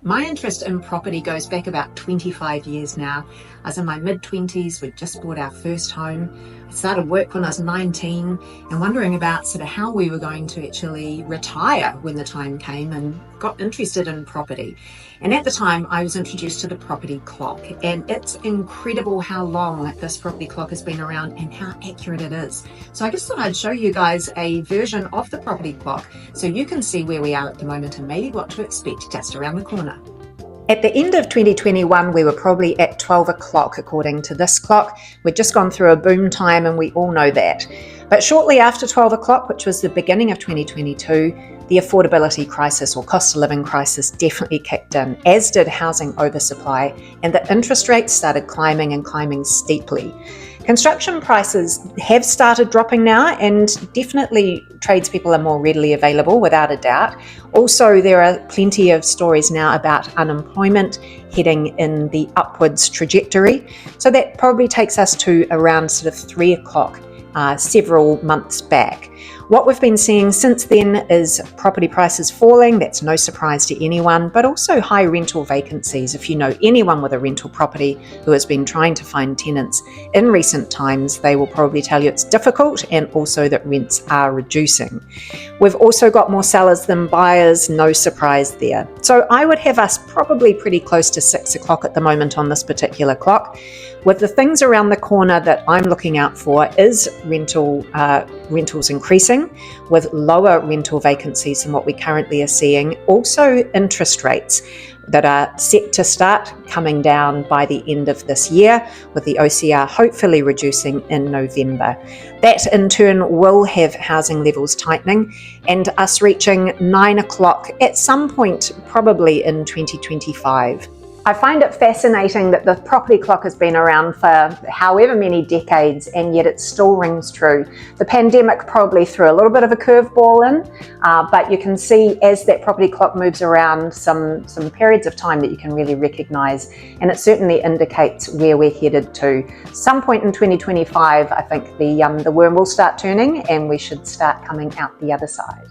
My interest in property goes back about 25 years now. I was in my mid-20s, we'd just bought our first home. I started work when I was 19 and wondering about sort of how we were going to actually retire when the time came, and got interested in property. And at the time I was introduced to the property clock, and it's incredible how long this property clock has been around and how accurate it is. So I just thought I'd show you guys a version of the property clock so you can see where we are at the moment and maybe what to expect just around the corner. At the end of 2021, we were probably at 12 o'clock according to this clock. We'd just gone through a boom time and we all know that. But shortly after 12 o'clock, which was the beginning of 2022, the affordability crisis or cost of living crisis definitely kicked in, as did housing oversupply, and the interest rates started climbing and climbing steeply. Construction prices have started dropping now, and definitely tradespeople are more readily available without a doubt. Also, there are plenty of stories now about unemployment heading in the upwards trajectory. So that probably takes us to around sort of 3 o'clock several months back. What we've been seeing since then is property prices falling. That's no surprise to anyone, but also high rental vacancies. If you know anyone with a rental property who has been trying to find tenants in recent times, they will probably tell you it's difficult, and also that rents are reducing. We've also got more sellers than buyers, no surprise there. So I would have us probably pretty close to 6 o'clock at the moment on this particular clock. With the things around the corner that I'm looking out for is rentals increasing, with lower rental vacancies than what we currently are seeing. Also interest rates that are set to start coming down by the end of this year, with the OCR hopefully reducing in November. That in turn will have housing levels tightening and us reaching 9 o'clock at some point probably in 2025. I find it fascinating that the property clock has been around for however many decades, and yet it still rings true. The pandemic probably threw a little bit of a curveball in, but you can see as that property clock moves around some periods of time that you can really recognise, and it certainly indicates where we're headed to. Some point in 2025, I think the worm will start turning and we should start coming out the other side.